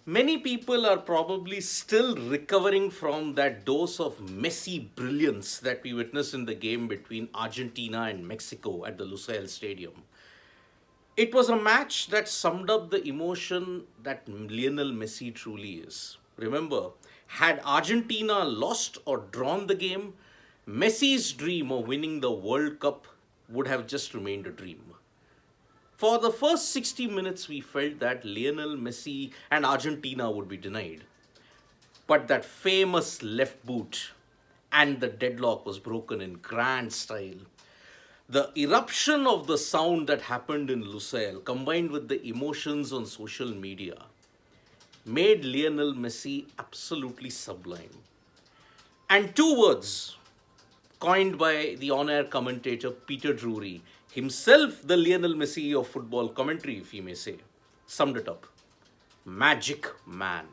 Many people are probably still recovering from that dose of Messi brilliance that we witnessed in the game between Argentina and Mexico at the Lusail Stadium. It was a match that summed up the emotion that Lionel Messi truly is. Remember, had Argentina lost or drawn the game, Messi's dream of winning the World Cup would have just remained a dream. For the first 60 minutes, we felt that Lionel Messi and Argentina would be denied. But that famous left boot and the deadlock was broken in grand style. The eruption of the sound that happened in Lusail, combined with the emotions on social media, made Lionel Messi absolutely sublime. And two words coined by the on air commentator Peter Drury, himself the Lionel Messi of football commentary, if you may say, summed it up: Magic Man.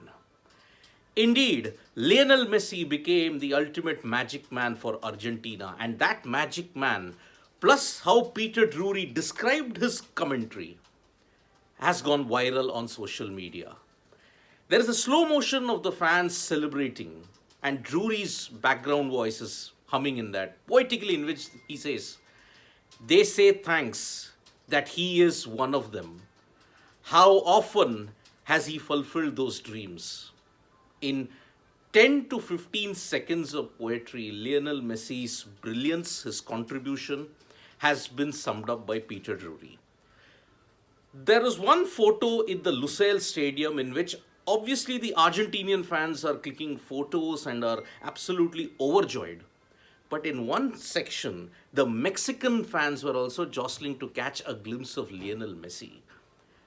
Indeed, Lionel Messi became the ultimate magic man for Argentina, and that magic man, plus how Peter Drury described his commentary, has gone viral on social media. There is a slow motion of the fans celebrating, and Drury's background voice is humming in that, poetically, in which he says, "They say thanks that he is one of them. How often has he fulfilled those dreams?" In 10 to 15 seconds of poetry, Lionel Messi's brilliance, his contribution, has been summed up by Peter Drury. There is one photo in the Lusail Stadium in which obviously the Argentinian fans are clicking photos and are absolutely overjoyed. But in one section, the Mexican fans were also jostling to catch a glimpse of Lionel Messi.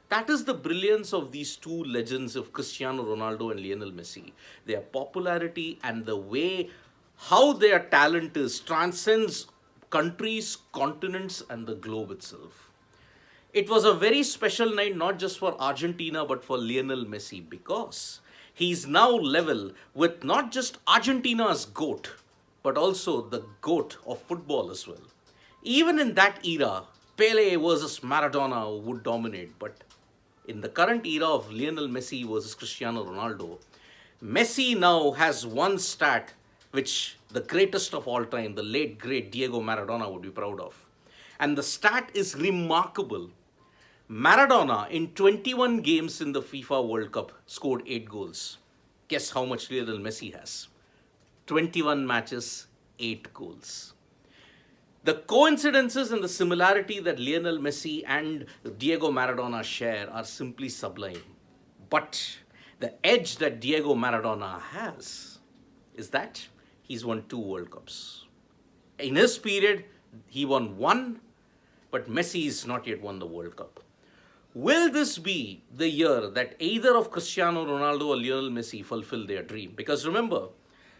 That is the brilliance of these two legends of Cristiano Ronaldo and Lionel Messi. Their popularity and the way how their talent is transcends countries, continents, and the globe itself. It was a very special night, not just for Argentina, but for Lionel Messi, because he's now level with not just Argentina's GOAT, but also the GOAT of football as well. Even in that era, Pele versus Maradona would dominate, but in the current era of Lionel Messi versus Cristiano Ronaldo, Messi now has one stat which the greatest of all time, the late great Diego Maradona, would be proud of. And the stat is remarkable. Maradona, in 21 games in the FIFA World Cup, scored 8 goals. Guess how much Lionel Messi has? 21 matches, 8 goals. The coincidences and the similarity that Lionel Messi and Diego Maradona share are simply sublime. But the edge that Diego Maradona has is that he's won 2 World Cups. In his period, he won 1, but Messi has not yet won the World Cup. Will this be the year that either of Cristiano Ronaldo or Lionel Messi fulfill their dream? Because remember,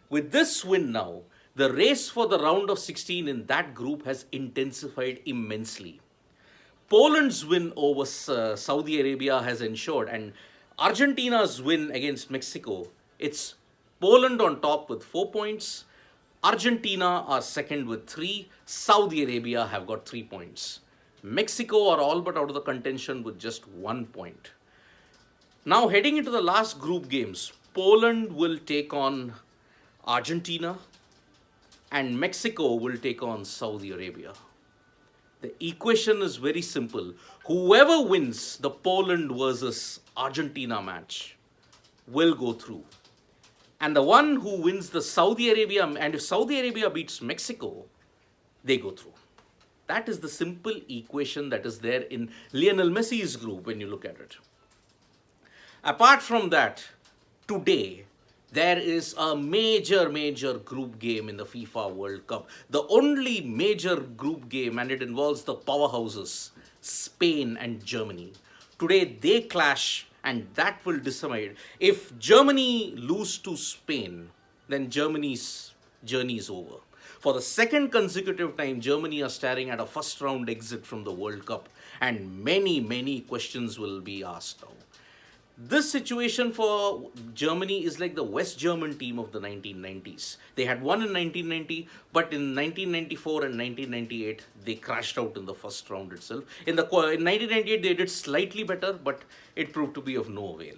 with this win now, the race for the round of 16 in that group has intensified immensely. Poland's win over Saudi Arabia has ensured, and Argentina's win against Mexico, it's Poland on top with 4 points, Argentina are second with 3, Saudi Arabia have got 3 points. Mexico are all but out of the contention with just 1 point. Now, heading into the last group games, Poland will take on Argentina and Mexico will take on Saudi Arabia. The equation is very simple. Whoever wins the Poland versus Argentina match will go through. And the one who wins the Saudi Arabia, and if Saudi Arabia beats Mexico, they go through. That is the simple equation that is there in Lionel Messi's group when you look at it. Apart from that, today, there is a major group game in the FIFA World Cup. The only major group game, and it involves the powerhouses, Spain and Germany. Today, they clash, and that will decide. If Germany lose to Spain, then Germany's journey is over. For the second consecutive time, Germany are staring at a first round exit from the World Cup, and many questions will be asked now. This situation for Germany is like the West German team of the 1990s. They had won in 1990, but in 1994 and 1998, they crashed out in the first round itself. In 1998, they did slightly better, but it proved to be of no avail.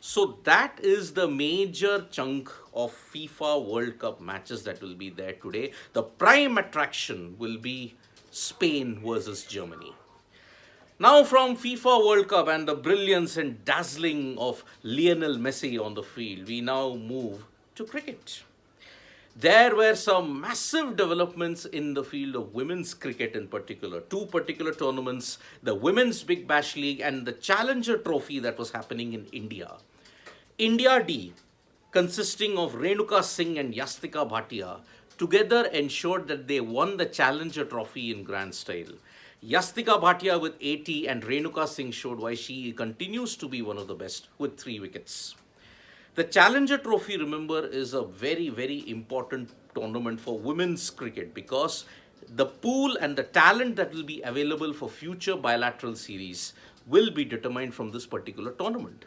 So that is the major chunk of FIFA World Cup matches that will be there today. The prime attraction will be Spain versus Germany. Now, from FIFA World Cup and the brilliance and dazzling of Lionel Messi on the field, we now move to cricket. There were some massive developments in the field of women's cricket in particular. Two particular tournaments, the Women's Big Bash League and the Challenger Trophy that was happening in India. India D, consisting of Renuka Singh and Yastika Bhatia, together ensured that they won the Challenger Trophy in grand style. Yastika Bhatia with 80 and Renuka Singh showed why she continues to be one of the best with 3 wickets. The Challenger Trophy, remember, is a very, very important tournament for women's cricket because the pool and the talent that will be available for future bilateral series will be determined from this particular tournament.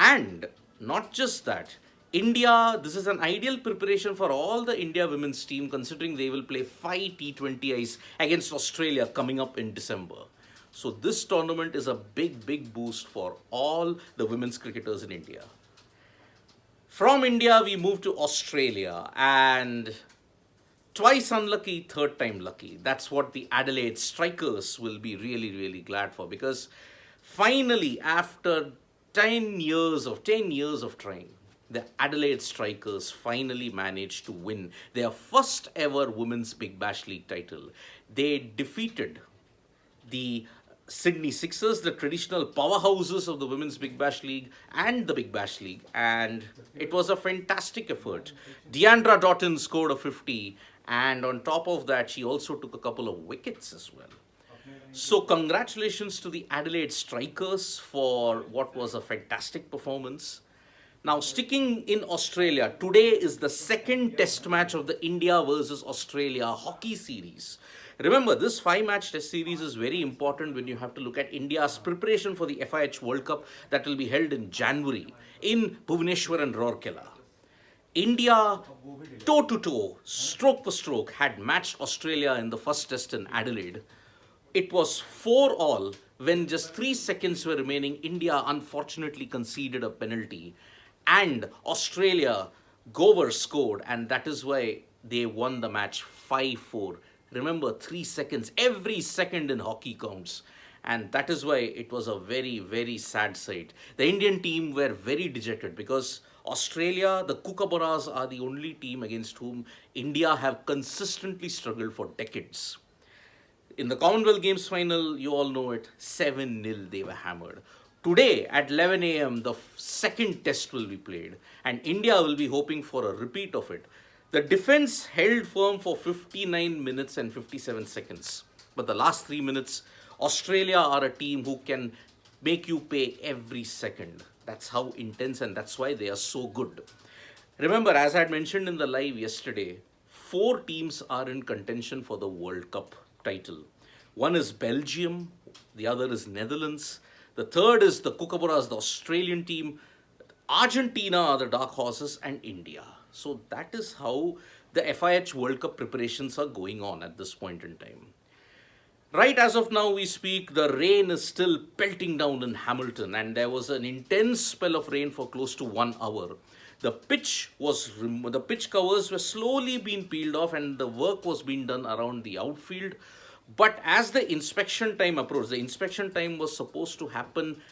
And not just that, India, this is an ideal preparation for all the India women's team considering they will play 5 T20Is against Australia coming up in December. So this tournament is a big, big boost for all the women's cricketers in India. From India, we move to Australia and twice unlucky, third time lucky. That's what the Adelaide Strikers will be really, really glad for because finally, after 10 years of trying, the Adelaide Strikers finally managed to win their first ever Women's Big Bash League title. They defeated the Sydney Sixers, the traditional powerhouses of the Women's Big Bash League and the Big Bash League, and it was a fantastic effort. Deandra Doughton scored a 50, and on top of that, she also took a couple of wickets as well. So congratulations to the Adelaide Strikers for what was a fantastic performance. Now, sticking in Australia, today is the second test match of the India versus Australia hockey series. Remember, this 5-match test series is very important when you have to look at India's preparation for the FIH World Cup that will be held in January in Bhubaneswar and Rourkela. India, toe-to-toe, stroke for stroke, had matched Australia in the first test in Adelaide. It was 4-all when just 3 seconds were remaining. India unfortunately conceded a penalty and Australia Gover scored, and that is why they won the match 5-4. Remember, 3 seconds, every second in hockey counts. And that is why it was a very, very sad sight. The Indian team were very dejected because Australia, the Kookaburras, are the only team against whom India have consistently struggled for decades. In the Commonwealth Games final, you all know it, 7-0 they were hammered. Today at 11 a.m., the second test will be played and India will be hoping for a repeat of it. The defense held firm for 59 minutes and 57 seconds. But the last 3 minutes, Australia are a team who can make you pay every second. That's how intense and that's why they are so good. Remember, as I had mentioned in the live yesterday, 4 teams are in contention for the World Cup title. One is Belgium, the other is Netherlands, the third is the Kookaburras, the Australian team, Argentina are the dark horses, and India. So that is how the FIH World Cup preparations are going on at this point in time. Right as of now we speak, the rain is still pelting down in Hamilton and there was an intense spell of rain for close to 1 hour. The pitch covers were slowly being peeled off and the work was being done around the outfield. But as the inspection time approached, the inspection time was supposed to happen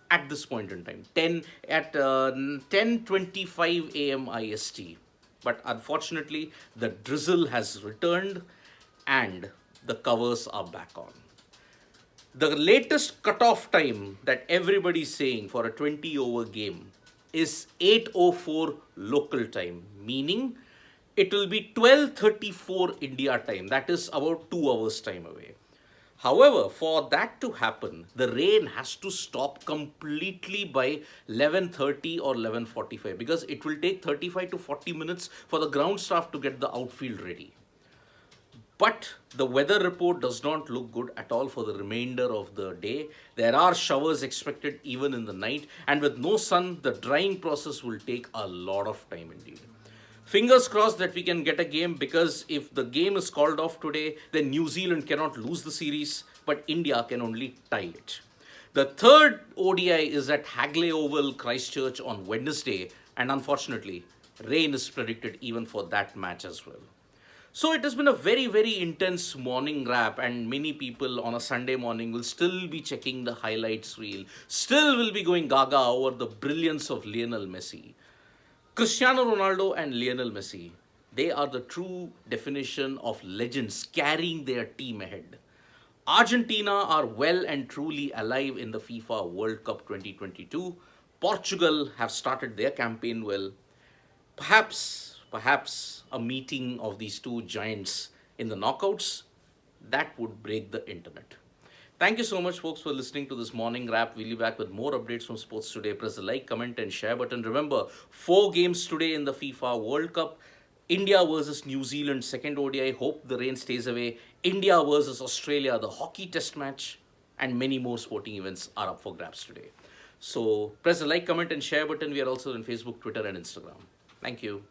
at this point in time, 10:25 a.m. IST. But unfortunately, the drizzle has returned and the covers are back on. The latest cutoff time that everybody's saying for a 20-over game is 8:04 local time, meaning it will be 12:34 India time. That is about 2 hours time away. However, for that to happen, the rain has to stop completely by 11:30 or 11:45 because it will take 35 to 40 minutes for the ground staff to get the outfield ready. But the weather report does not look good at all for the remainder of the day. There are showers expected even in the night, and with no sun, the drying process will take a lot of time indeed. Fingers crossed that we can get a game because if the game is called off today, then New Zealand cannot lose the series, but India can only tie it. The third ODI is at Hagley Oval, Christchurch on Wednesday, and unfortunately, rain is predicted even for that match as well. So it has been a very, very intense morning wrap, and many people on a Sunday morning will still be checking the highlights reel, still will be going gaga over the brilliance of Lionel Messi. Cristiano Ronaldo and Lionel Messi, they are the true definition of legends carrying their team ahead. Argentina are well and truly alive in the FIFA World Cup 2022. Portugal have started their campaign well. Perhaps a meeting of these two giants in the knockouts, that would break the internet. Thank you so much, folks, for listening to this morning wrap. We'll be back with more updates from sports today. Press the like, comment, and share button. Remember, 4 games today in the FIFA World Cup. India versus New Zealand, second ODI. Hope the rain stays away. India versus Australia, the hockey test match. And many more sporting events are up for grabs today. So press the like, comment, and share button. We are also on Facebook, Twitter, and Instagram. Thank you.